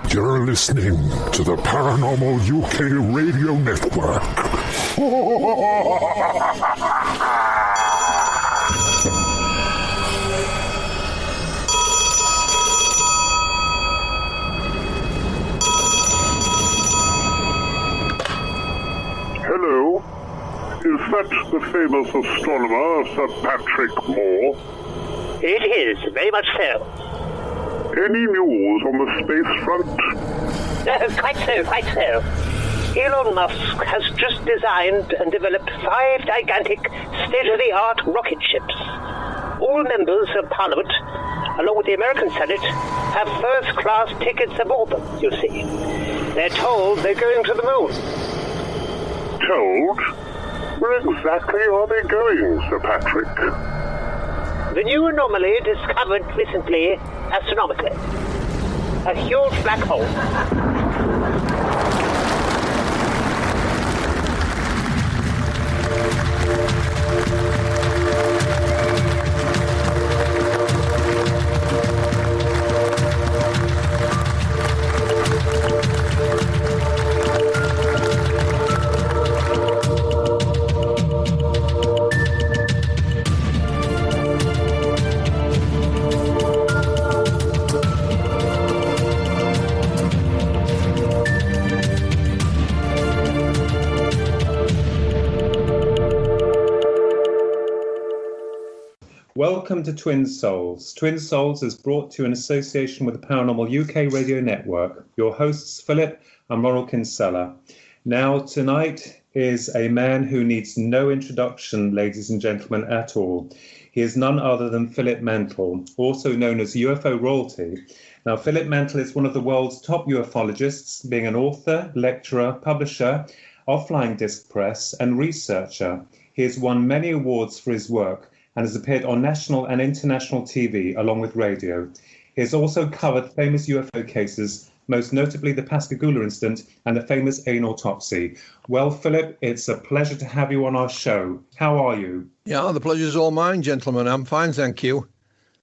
You're listening to the Paranormal UK Radio Network. Hello? Is that the famous astronomer, Sir Patrick Moore? It is, very much so. Any news on the space front? Quite so. Elon Musk has just designed and developed 5 gigantic, state-of-the-art rocket ships. All members of Parliament, along with the American Senate, have first-class tickets aboard them, you see. They're told they're going to the moon. Told? Where exactly are they going, Sir Patrick? The new anomaly discovered recently astronomically. A huge black hole. Welcome to Twin Souls. Twin Souls is brought to you in association with the Paranormal UK Radio Network. Your hosts, Philip and Ronald Kinsella. Now, tonight is a man who needs no introduction, ladies and gentlemen, at all. He is none other than Philip Mantle, also known as UFO royalty. Now, Philip Mantle is one of the world's top ufologists, being an author, lecturer, publisher of Flying Disc Press, and researcher. He has won many awards for his work and has appeared on national and international TV, along with radio. He has also covered famous UFO cases, most notably the Pascagoula incident and the famous anal autopsy. Well, Philip, it's a pleasure to have you on our show. How are you? Yeah, the pleasure's all mine, gentlemen. I'm fine, thank you.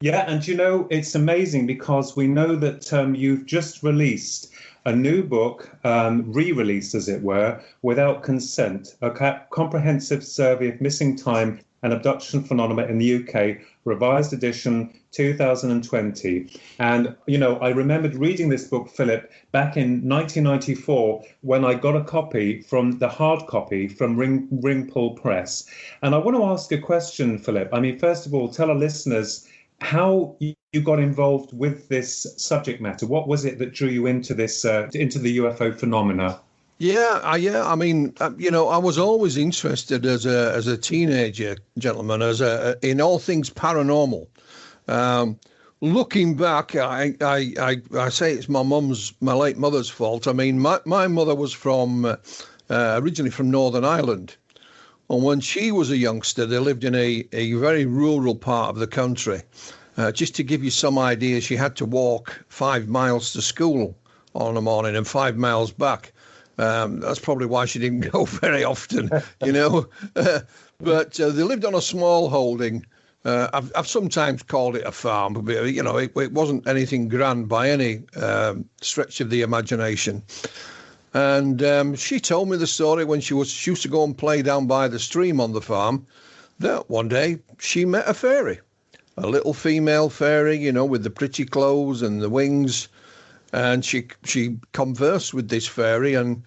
Yeah, and you know, it's amazing because we know that you've just released a new book, re-released as it were, Without Consent, a comprehensive survey of missing time and abduction phenomena in the UK, revised edition 2020. And, you know, I remembered reading this book, Philip, back in 1994 when I got a copy from the hard copy from Ringpool Press. And I want to ask a question, Philip. I mean, first of all, tell our listeners how you got involved with this subject matter. What was it that drew you into this, into the UFO phenomena? Yeah. I mean, you know, I was always interested as a teenager, gentlemen, in all things paranormal. Looking back, I say it's my late mother's fault. I mean, my mother was originally from Northern Ireland, and when she was a youngster, they lived in a very rural part of the country. Just to give you some idea, she had to walk 5 miles to school on a morning and 5 miles back. That's probably why she didn't go very often, you know. But they lived on a small holding. I've sometimes called it a farm, but, you know, it wasn't anything grand by any stretch of the imagination. And she told me the story when she used to go and play down by the stream on the farm, that one day she met a fairy, a little female fairy, you know, with the pretty clothes and the wings. And she conversed with this fairy, and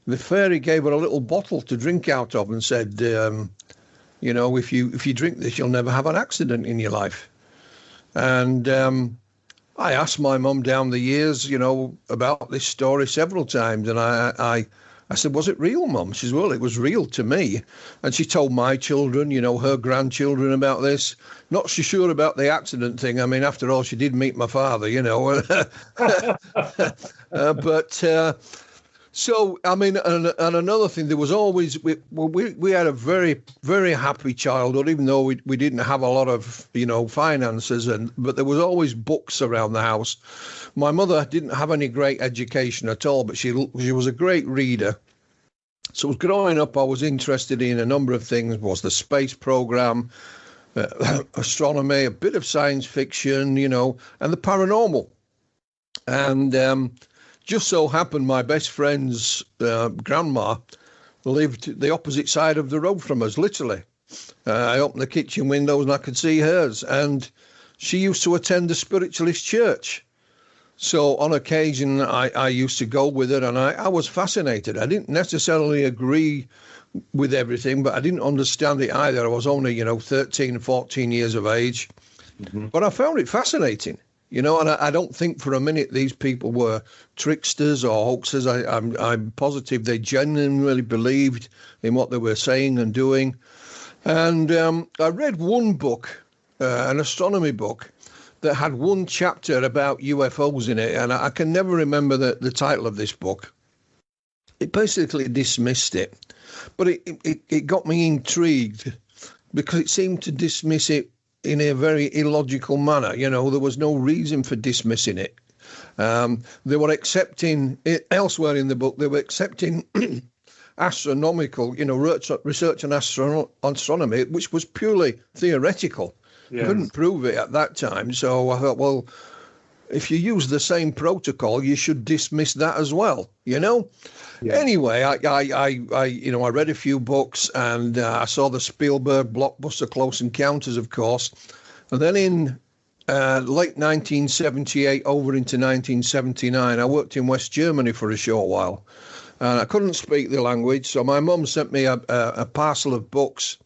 the fairy gave her a little bottle to drink out of and said, you know, if you drink this, you'll never have an accident in your life. And I asked my mum down the years, you know, about this story several times. And I said, was it real, Mum? She says, well, it was real to me. And she told my children, you know, her grandchildren about this. Not so sure about the accident thing. I mean, after all, she did meet my father, you know. So, I mean, and another thing, there was always, we had a very, very happy childhood, even though we didn't have a lot of, you know, finances, but there was always books around the house. My mother didn't have any great education at all, but she was a great reader. So growing up, I was interested in a number of things, was the space program, astronomy, a bit of science fiction, you know, and the paranormal. And just so happened my best friend's grandma lived the opposite side of the road from us, literally. I opened the kitchen windows and I could see hers. And she used to attend the spiritualist church. So on occasion, I used to go with her, and I was fascinated. I didn't necessarily agree with everything, but I didn't understand it either. I was only, 13, 14 years of age. Mm-hmm. But I found it fascinating, and I don't think for a minute these people were tricksters or hoaxers. I'm positive they genuinely believed in what they were saying and doing. And I read one book, an astronomy book, that had one chapter about UFOs in it, and I can never remember the title of this book. It basically dismissed it, but it got me intrigued because it seemed to dismiss it in a very illogical manner. There was no reason for dismissing it. They were accepting it elsewhere in the book. They were accepting astronomical, research on astronomy, which was purely theoretical. Yes. Couldn't prove it at that time. So I thought, well, if you use the same protocol, you should dismiss that as well, Yeah. Anyway, I read a few books, and I saw the Spielberg blockbuster Close Encounters, of course. And then in late 1978 over into 1979, I worked in West Germany for a short while. And I couldn't speak the language, so my mum sent me a parcel of books,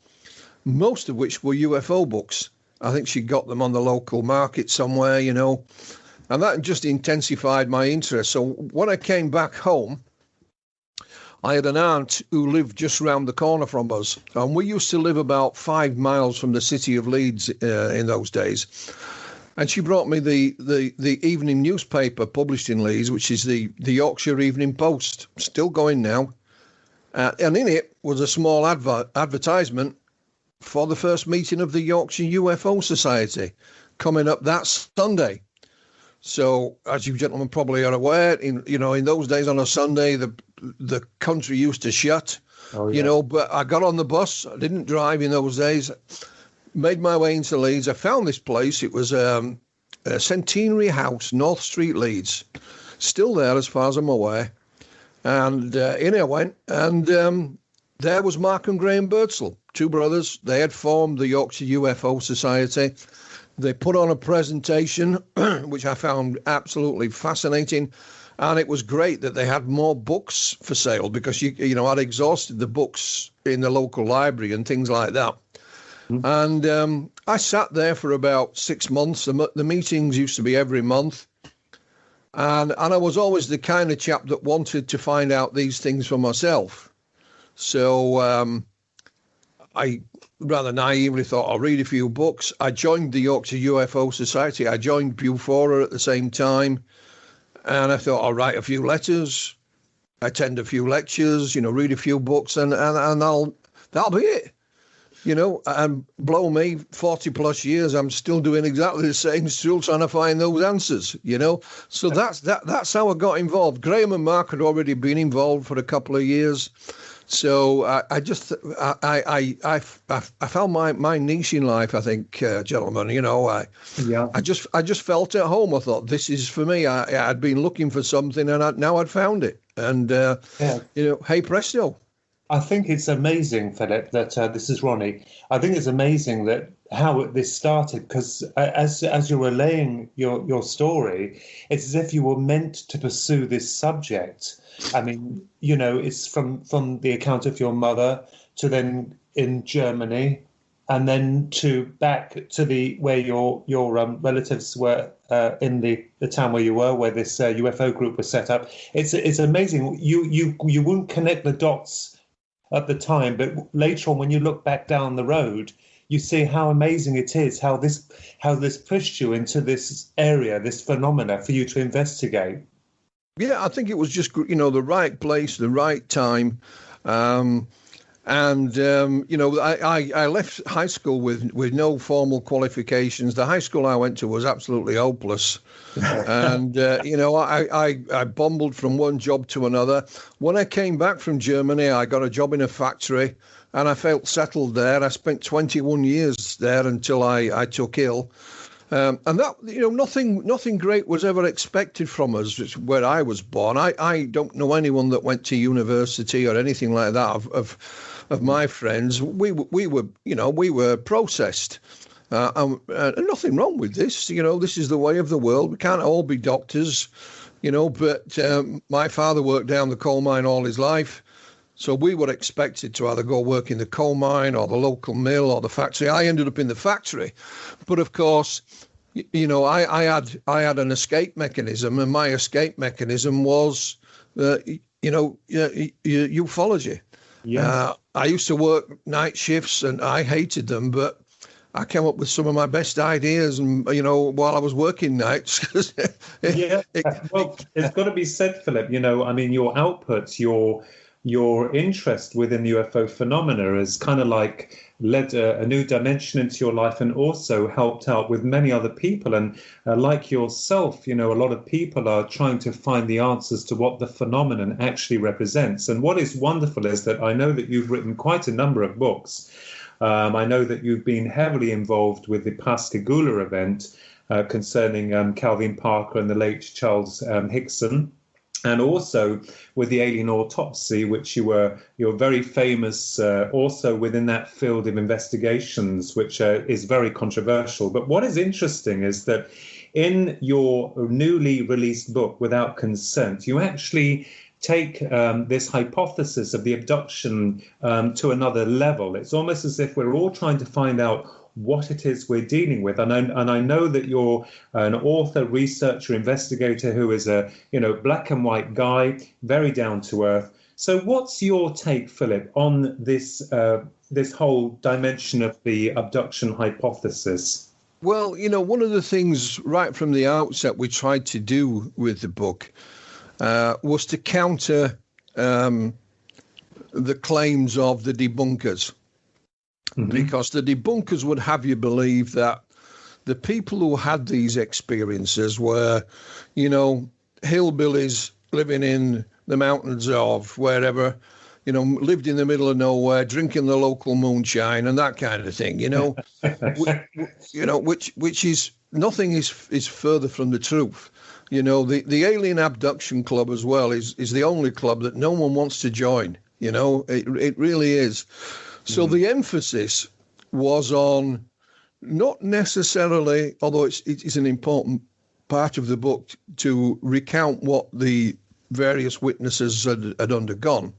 most of which were UFO books. I think she got them on the local market somewhere, and that just intensified my interest. So when I came back home, I had an aunt who lived just round the corner from us, and we used to live about 5 miles from the city of Leeds in those days. And she brought me the evening newspaper published in Leeds, which is the Yorkshire Evening Post, still going now. And in it was a small advertisement for the first meeting of the Yorkshire UFO Society coming up that Sunday. So, as you gentlemen probably are aware, in those days on a Sunday, the country used to shut. Oh, yeah. But I got on the bus. I didn't drive in those days. Made my way into Leeds. I found this place. It was a Centenary House, North Street, Leeds. Still there as far as I'm aware. And in I went, and there was Mark and Graham Birdsall, two brothers. They had formed the Yorkshire UFO Society. They put on a presentation, which I found absolutely fascinating. And it was great that they had more books for sale because, I'd exhausted the books in the local library and things like that. Mm-hmm. And I sat there for about 6 months. The meetings used to be every month. And I was always the kind of chap that wanted to find out these things for myself. So I rather naively thought I'll read a few books. I joined the Yorkshire UFO Society. I joined Bufora at the same time. And I thought I'll write a few letters, attend a few lectures, read a few books, and that'll be it. And blow me, 40 plus years, I'm still doing exactly the same, still trying to find those answers, So that's how I got involved. Graham and Mark had already been involved for a couple of years. So I found my niche in life, I think, gentlemen. I just felt at home. I thought, this is for me. I'd been looking for something, and now I'd found it. And hey presto. I think it's amazing, Philip, that this is Ronnie. I think it's amazing that how this started, because as you're relaying your story, it's as if you were meant to pursue this subject. I mean, it's from the account of your mother to then in Germany, and then to back to where your relatives were in the town where you were, where this UFO group was set up. It's amazing. You wouldn't connect the dots at the time, but later on, when you look back down the road, you see how amazing it is, how this pushed you into this area, this phenomena for you to investigate. Yeah, I think it was just, the right place, the right time. I left high school with no formal qualifications. The high school I went to was absolutely hopeless. And, I bumbled from one job to another. When I came back from Germany, I got a job in a factory and I felt settled there. I spent 21 years there until I took ill. And that, nothing great was ever expected from us. It's where I was born. I don't know anyone that went to university or anything like that of my friends. We were processed. And nothing wrong with this. This is the way of the world. We can't all be doctors, but my father worked down the coal mine all his life. So we were expected to either go work in the coal mine or the local mill or the factory. I ended up in the factory. But of course, I had an escape mechanism, and my escape mechanism was, ufology. Yes. I used to work night shifts and I hated them, but I came up with some of my best ideas, and while I was working nights. Yeah. Well, it's got to be said, Philip. Your output, your interest within UFO phenomena has kind of like led a new dimension into your life, and also helped out with many other people. And like yourself, a lot of people are trying to find the answers to what the phenomenon actually represents. And what is wonderful is that I know that you've written quite a number of books. I know that you've been heavily involved with the Pascagoula event concerning Calvin Parker and the late Charles Hickson, and also with the alien autopsy, which you're very famous also within that field of investigations, which is very controversial. But what is interesting is that in your newly released book, Without Consent, you actually take this hypothesis of the abduction to another level. It's almost as if we're all trying to find out what it is we're dealing with. And I know that you're an author, researcher, investigator who is a black and white guy, very down to earth. So what's your take, Philip, on this whole dimension of the abduction hypothesis? Well, one of the things right from the outset we tried to do with the book was to counter the claims of the debunkers. Mm-hmm. Because the debunkers would have you believe that the people who had these experiences were, hillbillies living in the mountains of wherever, lived in the middle of nowhere, drinking the local moonshine and that kind of thing, which is nothing is further from the truth. The Alien Abduction Club as well is the only club that no one wants to join. It really is. So the emphasis was on not necessarily, although it's an important part of the book to recount what the various witnesses had undergone,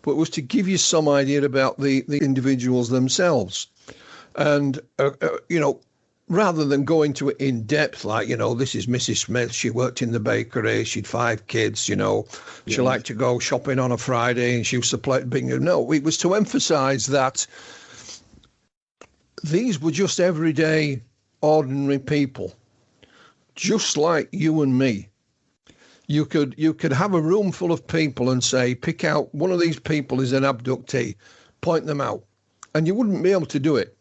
but was to give you some idea about the individuals themselves. And, rather than go into it in depth, like, this is Mrs. Smith, she worked in the bakery, she'd 5 kids, she liked to go shopping on a Friday and she used to play bingo. No, it was to emphasize that these were just everyday, ordinary people, just like you and me. You could have a room full of people and say, pick out one of these people is an abductee, point them out, and you wouldn't be able to do it.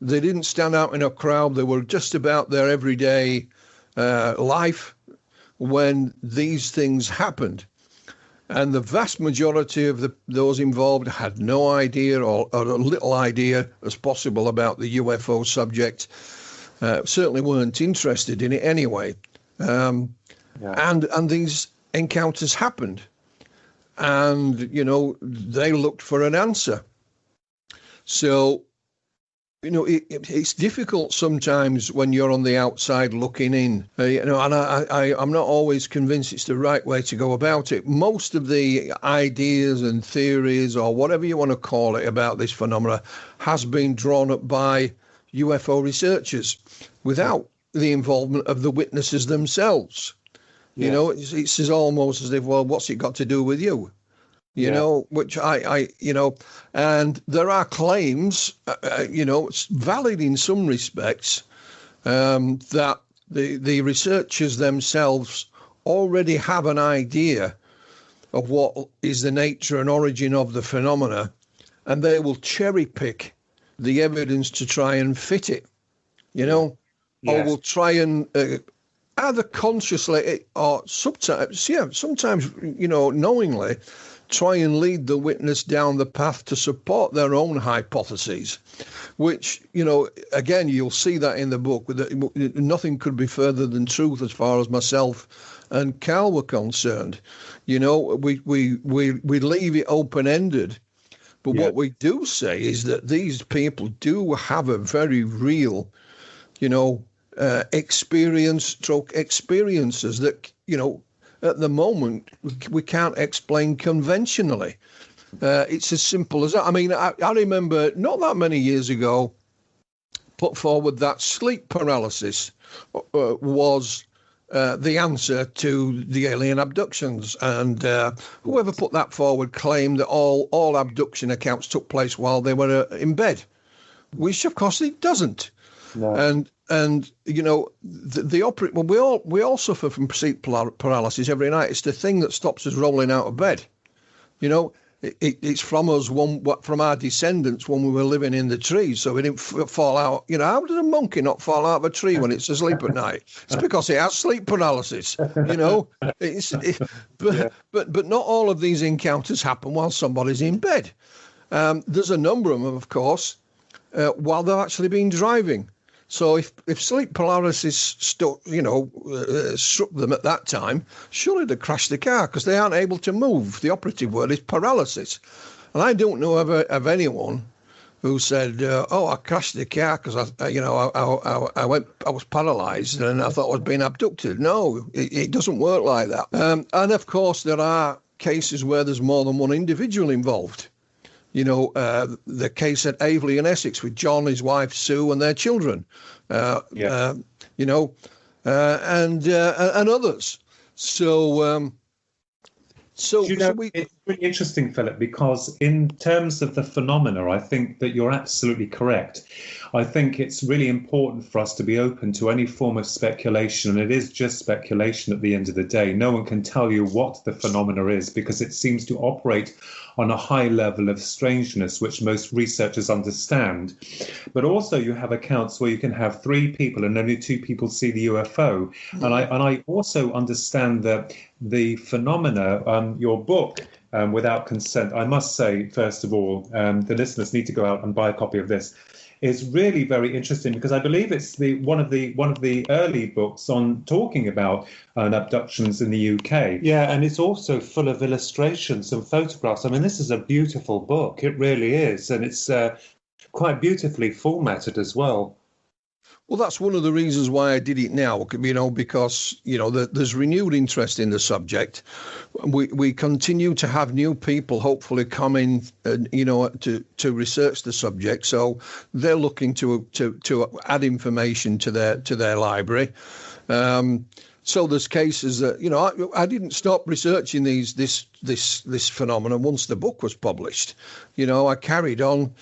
They didn't stand out in a crowd. They were just about their everyday life when these things happened. And the vast majority of those involved had no idea or a little idea as possible about the UFO subject. Certainly weren't interested in it anyway. And these encounters happened. And, they looked for an answer. So, it's difficult sometimes when you're on the outside looking in, and I'm not always convinced it's the right way to go about it. Most of the ideas and theories, or whatever you want to call it, about this phenomena has been drawn up by UFO researchers without the involvement of the witnesses themselves. Yes. It's almost as if, well, what's it got to do with you? Which and there are claims, it's valid in some respects, that the researchers themselves already have an idea of what is the nature and origin of the phenomena, and they will cherry pick the evidence to try and fit it, or will try and either consciously or sometimes, knowingly, try and lead the witness down the path to support their own hypotheses, which, again, you'll see that in the book. Nothing could be further than truth as far as myself and Cal were concerned. We leave it open-ended. But what we do say is that these people do have a very real, experiences that, at the moment, we can't explain conventionally. It's as simple as that. I mean, I remember not that many years ago, put forward that sleep paralysis was the answer to the alien abductions. And whoever put that forward claimed that all abduction accounts took place while they were in bed, which, of course, it doesn't. No. And we all suffer from sleep paralysis every night. It's the thing that stops us rolling out of bed. It's from us, from our descendants when we were living in the trees, so we didn't fall out. How does a monkey not fall out of a tree when it's asleep at night? It's because it has sleep paralysis. But not all of these encounters happen while somebody's in bed. There's a number of them, of course, while they've actually been driving. So if sleep paralysis struck them at that time, surely they'd crash the car because they aren't able to move. The operative word is paralysis. And I don't know of anyone who said, I crashed the car because I was paralysed and I thought I was being abducted. No, it doesn't work like that. And of course, there are cases where there's more than one individual involved. The case at Aveley in Essex with John, his wife Sue, and their children, and others. It's really interesting, Philip, because in terms of the phenomena, I think that you're absolutely correct. I think it's really important for us to be open to any form of speculation, and it is just speculation at the end of the day. No one can tell you what the phenomena is because it seems to operate on a high level of strangeness, which most researchers understand. But also you have accounts where you can have 3 people and only 2 people see the UFO. Mm-hmm. And I also understand that the phenomena, your book, Without Consent, I must say, first of all, the listeners need to go out and buy a copy of this. Is really very interesting because I believe it's one of the early books on talking about abductions in the UK. Yeah, and it's also full of illustrations and photographs. I mean, this is a beautiful book. It really is, and it's quite beautifully formatted as well. Well, that's one of the reasons why I did it now, because, there's renewed interest in the subject. We continue to have new people hopefully come in, to research the subject. So they're looking to add information to their library. So there's cases that, I didn't stop researching this phenomenon once the book was published. I carried on.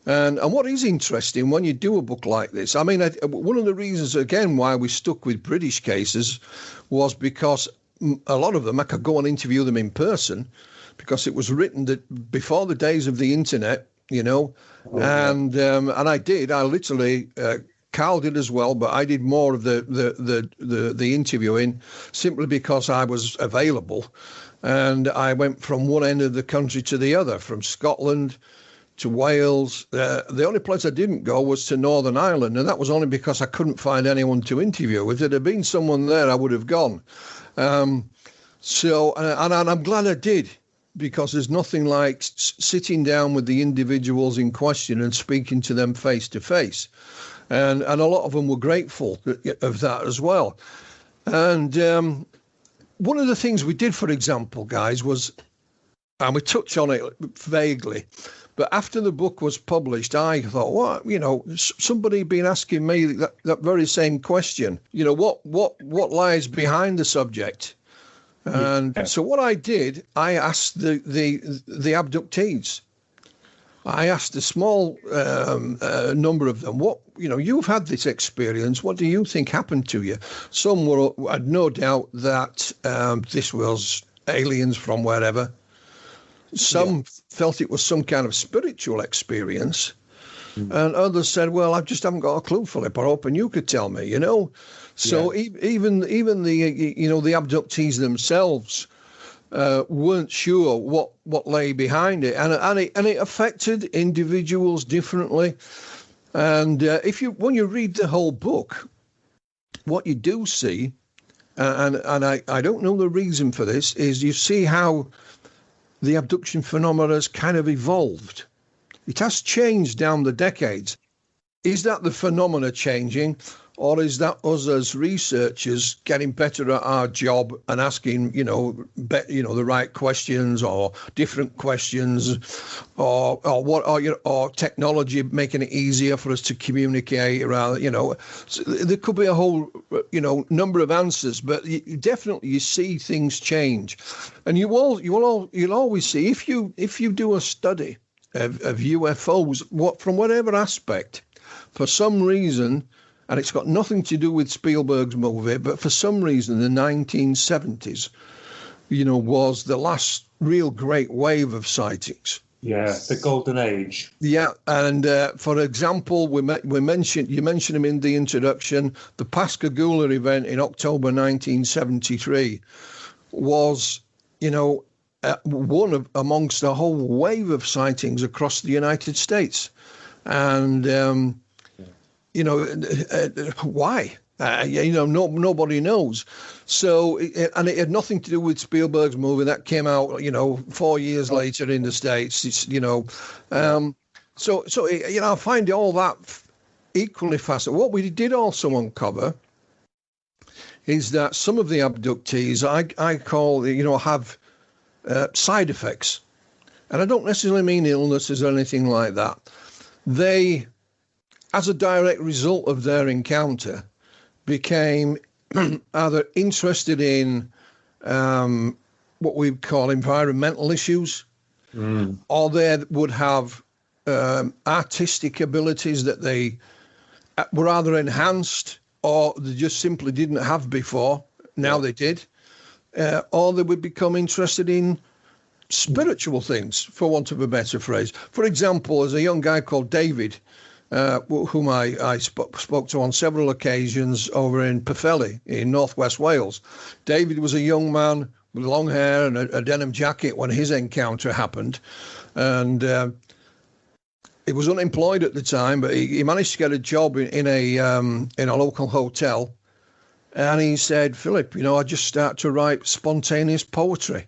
And what is interesting when you do a book like this, I mean, one of the reasons, again, why we stuck with British cases was because a lot of them, I could go and interview them in person because it was written that before the days of the internet, and I did. I literally, Carl did as well, but I did more of the interviewing simply because I was available. And I went from one end of the country to the other, from Scotland to Wales. The only place I didn't go was to Northern Ireland, and that was only because I couldn't find anyone to interview. If there had been someone there, I would have gone. And I'm glad I did, because there's nothing like sitting down with the individuals in question and speaking to them face to face. And a lot of them were grateful of that as well. And one of the things we did, for example, guys, was, and we touched on it vaguely, but after the book was published, I thought, somebody been asking me that very same question. What lies behind the subject? And so what I did, I asked the abductees. I asked a small number of them, you've had this experience. What do you think happened to you? Some had no doubt that this was aliens from wherever. Some felt it was some kind of spiritual experience, and others said, "Well, I just haven't got a clue, Philip. I hope you could tell me." So even the the abductees themselves weren't sure what lay behind it, and it affected individuals differently. And when you read the whole book, what you do see, and I don't know the reason for this, is you see how the abduction phenomena has kind of evolved. It has changed down the decades. Is that the phenomena changing, or is that us as researchers getting better at our job and asking, the right questions or different questions, or technology making it easier for us to communicate around, So there could be a whole, number of answers, but you see things change, and you'll always see if you do a study of UFOs, from whatever aspect. For some reason, and it's got nothing to do with Spielberg's movie, but for some reason, the 1970s, was the last real great wave of sightings. Yeah, the golden age. Yeah, and for example, you mentioned him in the introduction. The Pascagoula event in October 1973 was, one amongst a whole wave of sightings across the United States, and why? Nobody knows. So, and it had nothing to do with Spielberg's movie that came out, 4 years later in the States. It's, I find all that equally fascinating. What we did also uncover is that some of the abductees, I call, have side effects, and I don't necessarily mean illnesses or anything like that. They, as a direct result of their encounter, became either interested in what we call environmental issues, or they would have artistic abilities that they were either enhanced or they just simply didn't have before. Now they did. Or they would become interested in spiritual things, for want of a better phrase. For example, there's a young guy called David, whom I spoke to on several occasions over in Pwllheli in northwest Wales. David was a young man with long hair and a denim jacket when his encounter happened, and he was unemployed at the time, but he managed to get a job in a local hotel. And he said, "Philip, I just start to write spontaneous poetry."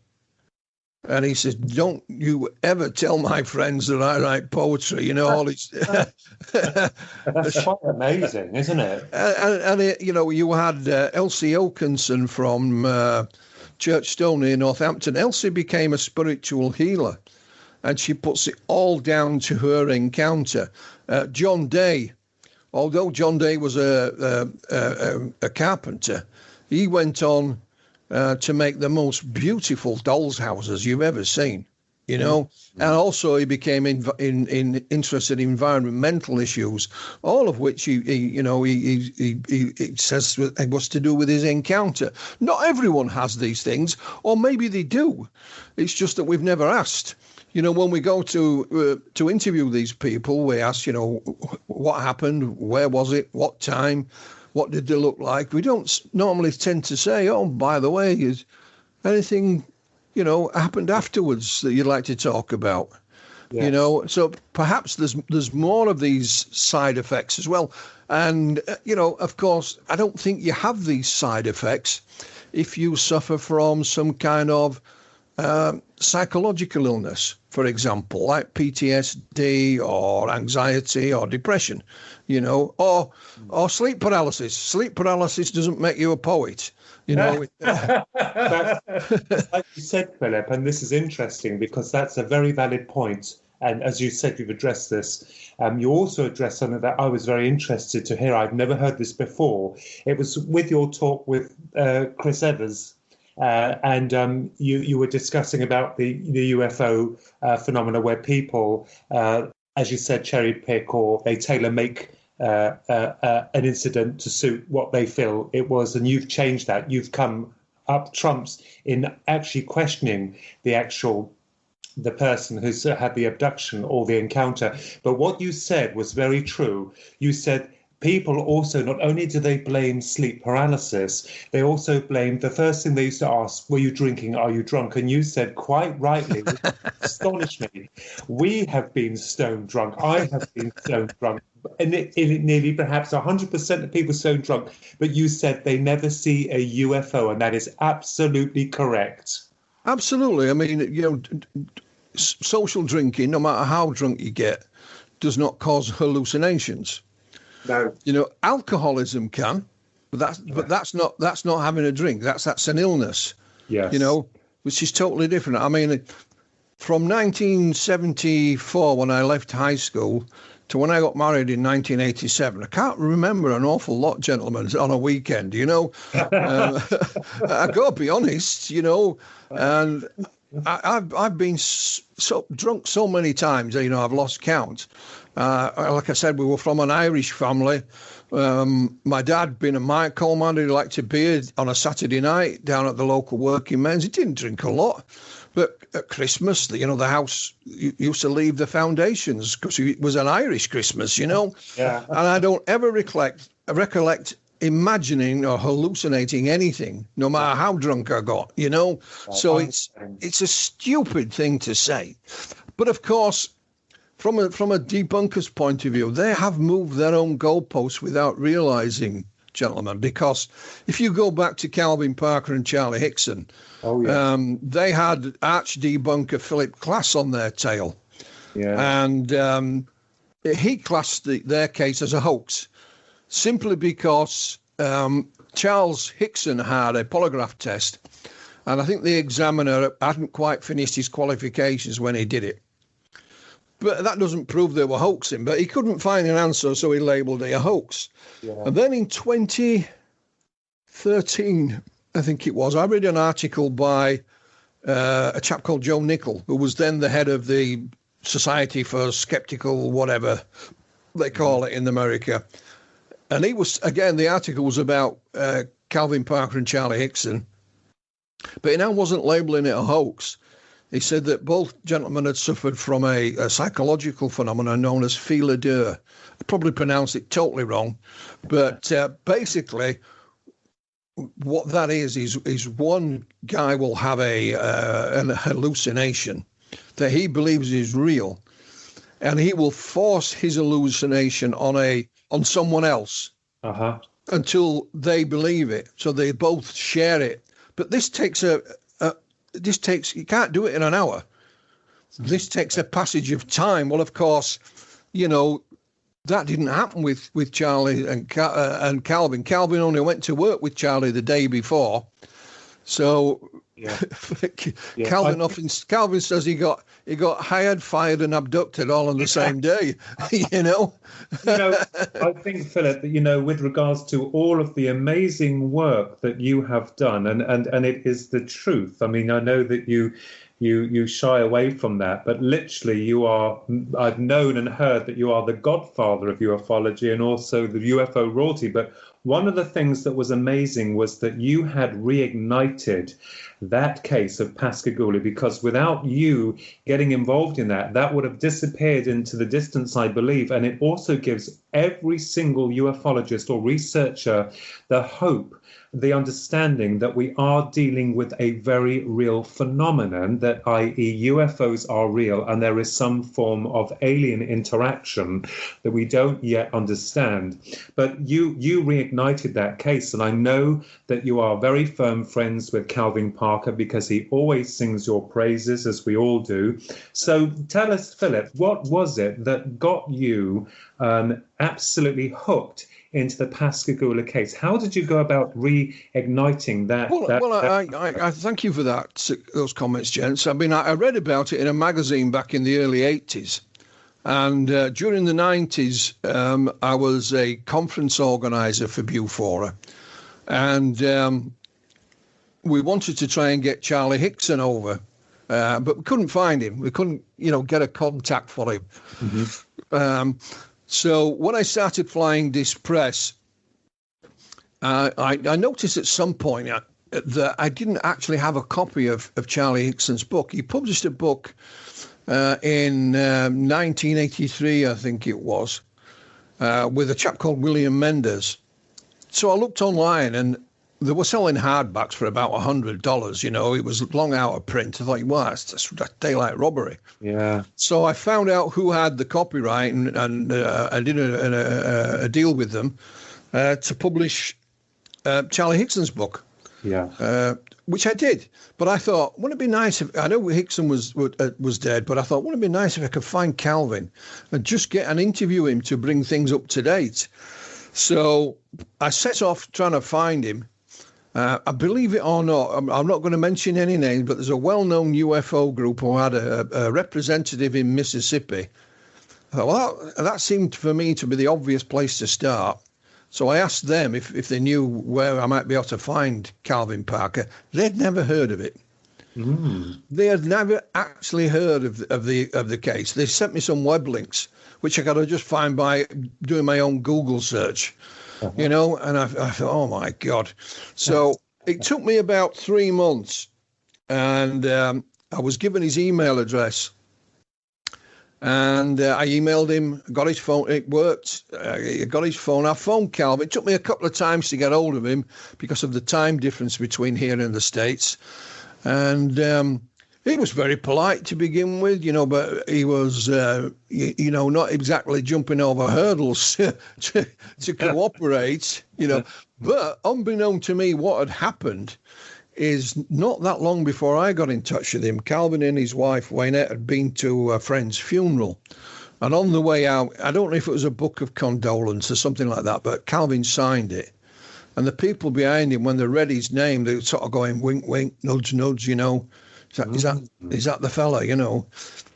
And he says, "Don't you ever tell my friends that I write poetry." All these. That's quite amazing, isn't it? And you had Elsie Oakenson from Churchstone near Northampton. Elsie became a spiritual healer, and she puts it all down to her encounter. John Day, although John Day was a carpenter, he went on to make the most beautiful dolls' houses you've ever seen, and also he became interested in environmental issues, all of which he says was to do with his encounter. Not everyone has these things, or maybe they do. It's just that we've never asked. When we go to interview these people, we ask, what happened, where was it, what time, what did they look like? We don't normally tend to say, "Oh, by the way, is anything, happened afterwards that you'd like to talk about?" Yes. So perhaps there's more of these side effects as well. And, of course, I don't think you have these side effects if you suffer from some kind of psychological illness, for example, like PTSD or anxiety or depression, or sleep paralysis. Sleep paralysis doesn't make you a poet, But, like you said, Philip, and this is interesting because that's a very valid point. And as you said, you've addressed this. You also addressed something that I was very interested to hear. I've never heard this before. It was with your talk with Chris Evers. And you were discussing about the UFO phenomena where people, as you said, cherry pick or they tailor make an incident to suit what they feel it was. And you've changed that. You've come up trumps in actually questioning the person who's had the abduction or the encounter. But what you said was very true. You said people also, not only do they blame sleep paralysis, they also blame, the first thing they used to ask, were you drinking? Are you drunk? And you said quite rightly, which astonished me, we have been stone drunk. I have been stone drunk. And it nearly perhaps 100% of people stone drunk. But you said they never see a UFO, and that is absolutely correct. Absolutely. I mean, social drinking, no matter how drunk you get, does not cause hallucinations. No. Alcoholism can, but that's not having a drink. That's an illness. Yes. Which is totally different. I mean, from 1974 when I left high school to when I got married in 1987, I can't remember an awful lot, gentlemen, on a weekend. I gotta be honest. And I've been so drunk so many times. I've lost count. Like I said, we were from an Irish family. My dad, being a coal miner, he liked a beer on a Saturday night down at the local working men's. He didn't drink a lot, but at Christmas, the house used to leave the foundations because it was an Irish Christmas, Yeah. And I don't ever recollect imagining or hallucinating anything, no matter how drunk I got, So it's a stupid thing to say, but of course, from a debunker's point of view, they have moved their own goalposts without realizing, gentlemen, because if you go back to Calvin Parker and Charlie Hickson, they had arch debunker Philip Glass on their tail. Yeah. And he classed their case as a hoax, simply because Charles Hickson had a polygraph test, and I think the examiner hadn't quite finished his qualifications when he did it. But that doesn't prove they were hoaxing, but he couldn't find an answer, so he labelled it a hoax. Yeah. And then in 2013, I think it was, I read an article by a chap called Joe Nickell, who was then the head of the Society for Skeptical, whatever they call it in America. And he was, again, the article was about Calvin Parker and Charlie Hickson, but he now wasn't labelling it a hoax. He said that both gentlemen had suffered from a psychological phenomenon known as filet d'eau. I probably pronounced it totally wrong, but basically what that is one guy will have an hallucination that he believes is real, and he will force his hallucination on someone else until they believe it. So they both share it. But this takes you can't do it in an hour. This takes a passage of time. Well, of course, that didn't happen with Charlie and Calvin. Calvin only went to work with Charlie the day before. So Calvin says he got hired, fired, and abducted all on the same day. I think, Philip, that with regards to all of the amazing work that you have done, and it is the truth. I mean, I know that you shy away from that, but literally I've known and heard that you are the godfather of ufology and also the UFO royalty. But one of the things that was amazing was that you had reignited that case of Pascagoula, because without you getting involved in that would have disappeared into the distance, I believe. And it also gives every single ufologist or researcher the hope, the understanding that we are dealing with a very real phenomenon, that i.e. UFOs are real and there is some form of alien interaction that we don't yet understand. But you reignited that case, and I know that you are very firm friends with Calvin Parker because he always sings your praises, as we all do. So tell us, Philip, what was it that got you absolutely hooked into the Pascagoula case? How did you go about reigniting that? I thank you for those comments, gents. I mean, I read about it in a magazine back in the early 80s. And during the 90s, I was a conference organizer for Bufora. And we wanted to try and get Charlie Hickson over, but we couldn't find him. We couldn't, get a contact for him. Mm-hmm. So when I started flying this press, I noticed at some point that I didn't actually have a copy of Charlie Hickson's book. He published a book in 1983, I think it was. with a chap called William Mendes. So I looked online, and they were selling hardbacks for about $100. You know, it was long out of print. I thought, well, that's daylight robbery. Yeah. So I found out who had the copyright, and I did a deal with them to publish Charlie Hickson's book. Yeah. Which I did. But I thought, wouldn't it be nice if, I know Hickson was dead, but I thought, wouldn't it be nice if I could find Calvin and just get and interview him to bring things up to date? So I set off trying to find him. I believe it or not, I'm not going to mention any names, but there's a well-known UFO group who had a representative in Mississippi. I thought, well, that seemed for me to be the obvious place to start. So I asked them if they knew where I might be able to find Calvin Parker. They'd never heard of it. Mm. They had never actually heard of the case. They sent me some web links, which I got to just find by doing my own Google search, you know. And I thought, oh my God! So it took me about 3 months, and I was given his email address. And I emailed him, got his phone, it worked, got his phone. I phoned Calvin. It took me a couple of times to get hold of him because of the time difference between here and the States. And he was very polite to begin with, you know, but he was, you know, not exactly jumping over hurdles to cooperate, you know. But unbeknown to me, what had happened is not that long before I got in touch with him, Calvin and his wife, Waynette, had been to a friend's funeral. And on the way out, I don't know if it was a book of condolence or something like that, but Calvin signed it. And the people behind him, when they read his name, they were sort of going, wink, wink, nudge, nudge, you know. Is that the fella, you know?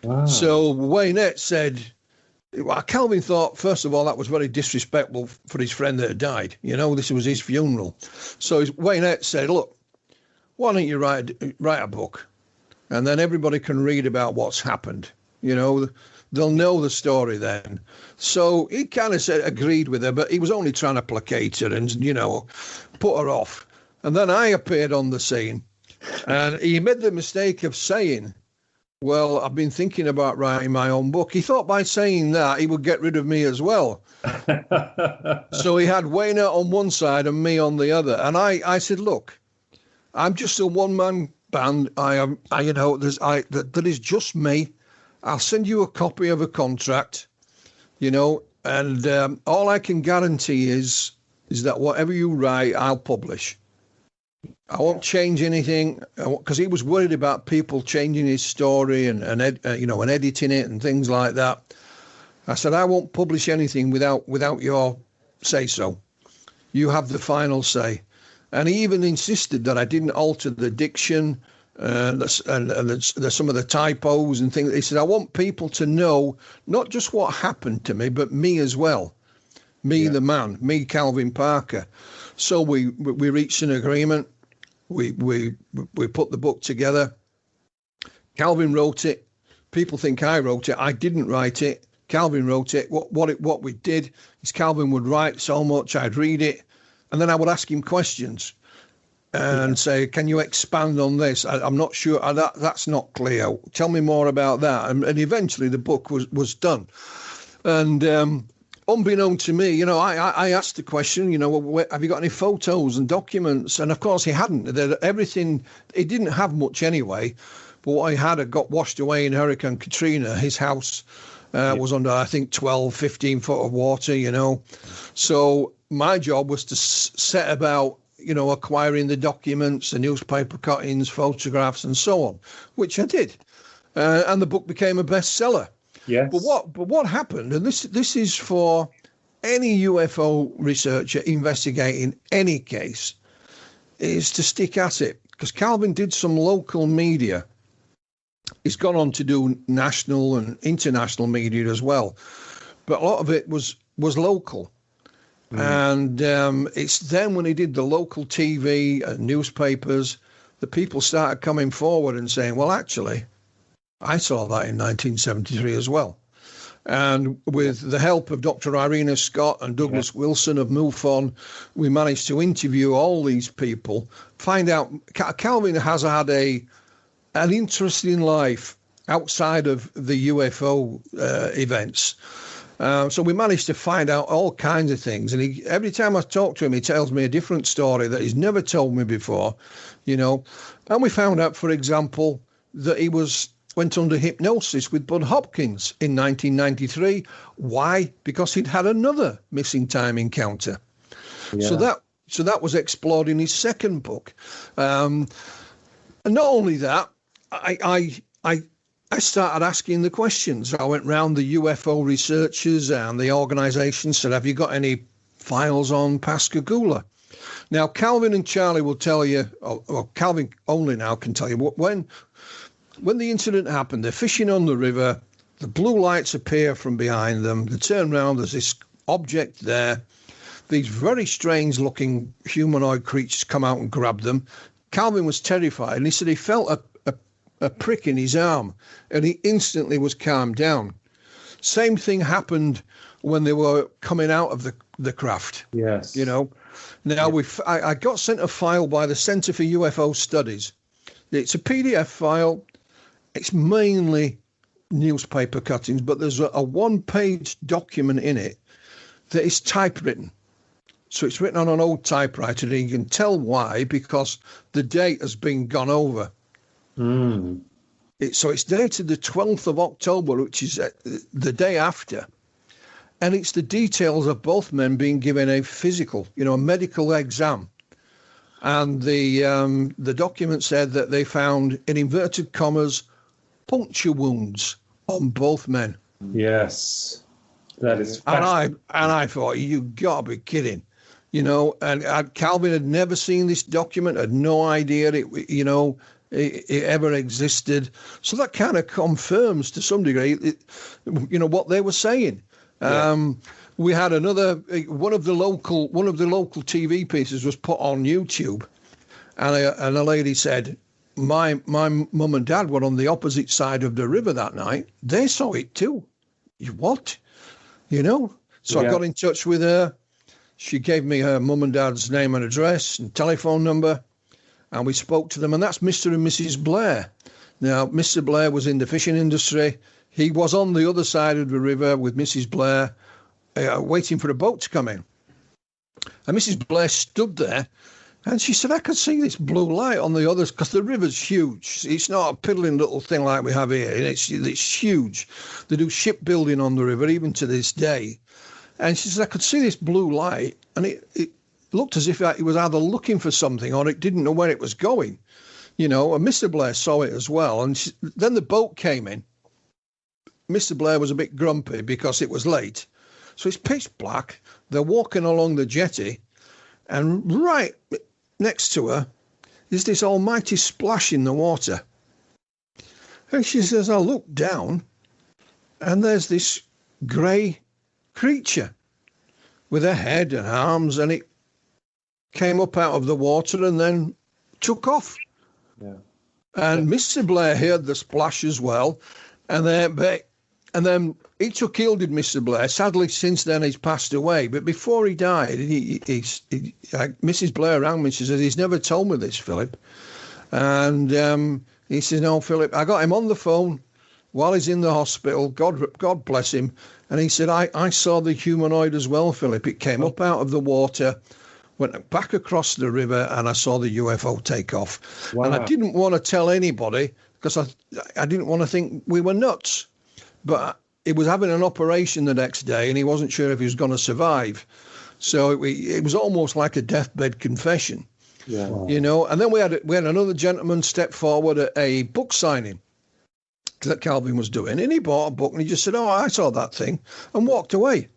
Wow. So Waynette said, well, Calvin thought, first of all, that was very disrespectful for his friend that had died. You know, this was his funeral. So Waynette said, look, why don't you write a book, and then everybody can read about what's happened. You know, they'll know the story then. So he kind of agreed with her, but he was only trying to placate her and, you know, put her off. And then I appeared on the scene, and he made the mistake of saying, well, I've been thinking about writing my own book. He thought by saying that he would get rid of me as well. So he had Wayne on one side and me on the other. And I said, look, I'm just a one-man band. You know, that is just me. I'll send you a copy of a contract, you know, and all I can guarantee is that whatever you write, I'll publish. I won't change anything, because he was worried about people changing his story and editing it and things like that. I said, I won't publish anything without your say so. You have the final say. And he even insisted that I didn't alter the diction and some of the typos and things. He said, I want people to know not just what happened to me, but me as well. Me, the man, me, Calvin Parker. So we reached an agreement. We put the book together. Calvin wrote it. People think I wrote it. I didn't write it. Calvin wrote it. What we did is Calvin would write so much, I'd read it, and then I would ask him questions and say, can you expand on this? I'm not sure. That's not clear. Tell me more about that. And eventually the book was done. And unbeknown to me, you know, I asked the question, you know, have you got any photos and documents? And of course he hadn't. Everything, he didn't have much anyway. But what he had got washed away in Hurricane Katrina. His house was under, I think, 12, 15 foot of water, you know. So my job was to set about, you know, acquiring the documents, the newspaper cuttings, photographs, and so on, which I did. And the book became a bestseller. Yes. But what happened, and this is for any UFO researcher investigating any case, is to stick at it. Because Calvin did some local media. He's gone on to do national and international media as well. But a lot of it was local. And it's then when he did the local TV and newspapers, the people started coming forward and saying, well, actually, I saw that in 1973 as well. And with the help of Dr. Irena Scott and Douglas Wilson of MUFON, we managed to interview all these people, find out Calvin has had an interesting life outside of the UFO events. So we managed to find out all kinds of things. And every time I talk to him, he tells me a different story that he's never told me before, And we found out, for example, that he went under hypnosis with Bud Hopkins in 1993. Why? Because he'd had another missing time encounter. Yeah. So that was explored in his second book. And not only that, I started asking the questions. I went round the UFO researchers and the organisation, said, have you got any files on Pascagoula? Now, Calvin and Charlie will tell you, or Calvin only now can tell you, when the incident happened, they're fishing on the river, the blue lights appear from behind them, they turn around, there's this object there, these very strange looking humanoid creatures come out and grab them. Calvin was terrified, and he said he felt a prick in his arm, and he instantly was calmed down. Same thing happened when they were coming out of the craft. Yes. Now I got sent a file by the Centre for UFO Studies. It's a PDF file. It's mainly newspaper cuttings, but there's a one-page document in it that is typewritten. So it's written on an old typewriter, and you can tell why, because the date has been gone over. So it's dated the 12th of October, which is the day after. And it's the details of both men being given a physical, a medical exam. And the document said that they found, in inverted commas, puncture wounds on both men. Yes, that is. And I thought, you gotta be kidding, And Calvin had never seen this document, had no idea it ever existed. So that kind of confirms to some degree, what they were saying. Yeah. We had one of the local TV pieces was put on YouTube, and a lady said, my mum and dad were on the opposite side of the river that night. They saw it too. What? So I got in touch with her. She gave me her mum and dad's name and address and telephone number, and we spoke to them, and that's Mr. and Mrs. Blair. Now, Mr. Blair was in the fishing industry. He was on the other side of the river with Mrs. Blair, waiting for a boat to come in. And Mrs. Blair stood there, and she said, I could see this blue light on the others, because the river's huge. It's not a piddling little thing like we have here. It's huge. They do shipbuilding on the river, even to this day. And she said, I could see this blue light, and it looked as if it was either looking for something or it didn't know where it was going, and Mr. Blair saw it as well. And then the boat came in. Mr. Blair was a bit grumpy because it was late. So it's pitch black. They're walking along the jetty, and right next to her is this almighty splash in the water. And she says, I look down, and there's this grey creature with a head and arms, and it came up out of the water and then took off. Yeah. And Mr. Blair heard the splash as well, and then he took ill, did Mr. Blair. Sadly, since then he's passed away. But before he died, Mrs. Blair rang me. She said, he's never told me this, Philip. And he said, no, Philip, I got him on the phone while he's in the hospital. God bless him. And he said, I saw the humanoid as well, Philip. It came up out of the water, went back across the river, and I saw the UFO take off. Wow. And I didn't want to tell anybody because I didn't want to think we were nuts. But he was having an operation the next day, and he wasn't sure if he was going to survive. So it was almost like a deathbed confession, And then we had another gentleman step forward at a book signing that Calvin was doing, and he bought a book, and he just said, "Oh, I saw that thing," and walked away.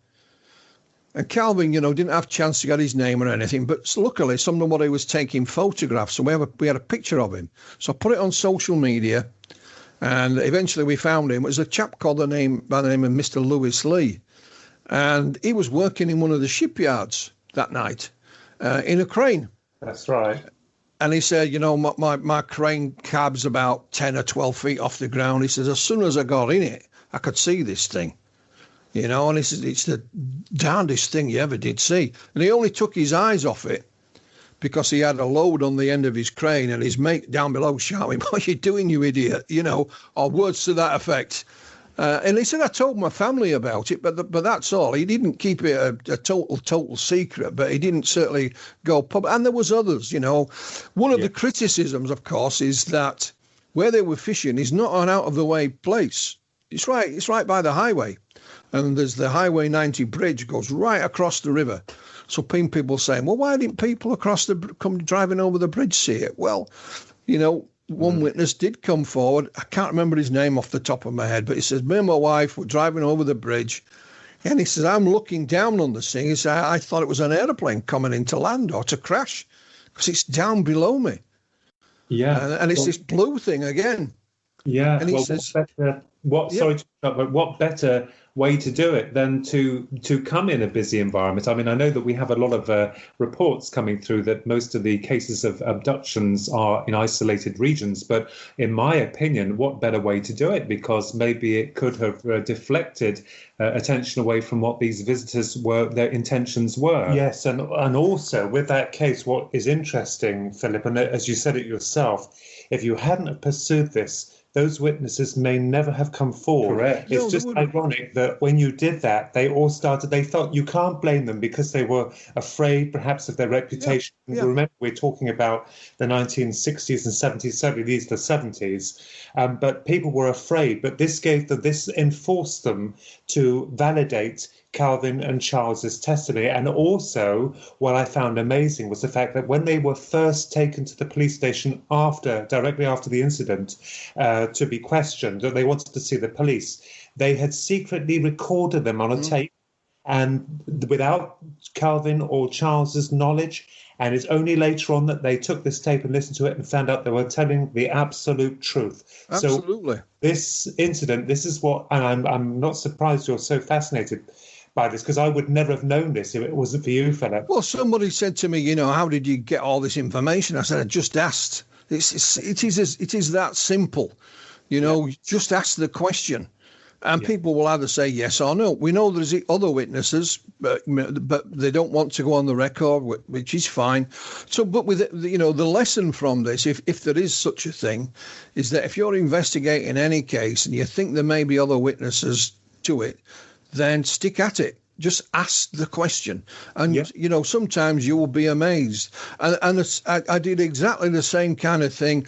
And Calvin, didn't have a chance to get his name or anything, but luckily somebody was taking photographs, so we had a picture of him. So I put it on social media, and eventually we found him. It was a chap called by the name of Mr. Lewis Lee, and he was working in one of the shipyards that night in a crane. That's right. And he said, my crane cab's about 10 or 12 feet off the ground. He says, as soon as I got in it, I could see this thing. And he says, it's the darndest thing you ever did see. And he only took his eyes off it because he had a load on the end of his crane, and his mate down below shouting, "What are you doing, you idiot?" Or words to that effect. And he said, I told my family about it, but that's all. He didn't keep it a total secret, but he didn't certainly go public. And there was others, One of the criticisms, of course, is that where they were fishing is not an out-of-the-way place. It's right by the highway. And there's the Highway 90 bridge goes right across the river. So people saying, well, why didn't people come driving over the bridge see it? Well, one witness did come forward. I can't remember his name off the top of my head, but he says, me and my wife were driving over the bridge. And he says, I'm looking down on the thing. He said, I thought it was an airplane coming into land or to crash because it's down below me. Yeah. And it's this blue thing again. Yeah. And he says, what better way to do it than to come in a busy environment? I mean, I know that we have a lot of reports coming through that most of the cases of abductions are in isolated regions. But in my opinion, what better way to do it? Because maybe it could have deflected attention away from what these visitors their intentions were. Yes, and also with that case, what is interesting, Philip, and as you said it yourself, if you hadn't have pursued this, those witnesses may never have come forward. Correct. It's just ironic that when you did that, they thought you can't blame them because they were afraid perhaps of their reputation. Yeah. Remember, we're talking about the 1960s and 70s, certainly these are the 70s, but people were afraid. But this enforced them to validate Calvin and Charles's testimony. And also what I found amazing was the fact that when they were first taken to the police station directly after the incident to be questioned, that they wanted to see the police, they had secretly recorded them on a tape and without Calvin or Charles's knowledge. And it's only later on that they took this tape and listened to it and found out they were telling the absolute truth. Absolutely. So this incident, this is what, and I'm not surprised you're so fascinated by this, because I would never have known this if it wasn't for you, Philip. Well, somebody said to me, how did you get all this information? I said, I just asked. It is that simple. Just ask the question. And people will either say yes or no. We know there's other witnesses, but they don't want to go on the record, which is fine. So, but with the lesson from this, if there is such a thing, is that if you're investigating any case and you think there may be other witnesses to it, then stick at it. Just ask the question. And, sometimes you will be amazed. And I did exactly the same kind of thing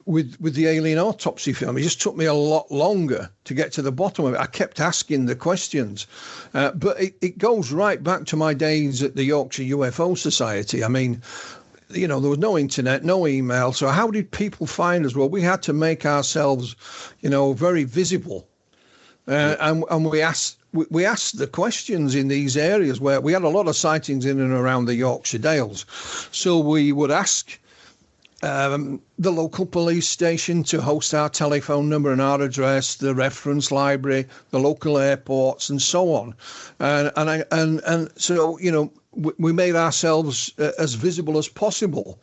with the alien autopsy film. It just took me a lot longer to get to the bottom of it. I kept asking the questions. But it goes right back to my days at the Yorkshire UFO Society. I mean, there was no internet, no email. So how did people find us? Well, we had to make ourselves, very visible. And we asked the questions in these areas where we had a lot of sightings in and around the Yorkshire Dales. So we would ask the local police station to host our telephone number and our address, the reference library, the local airports, and so on. And so, we made ourselves as visible as possible.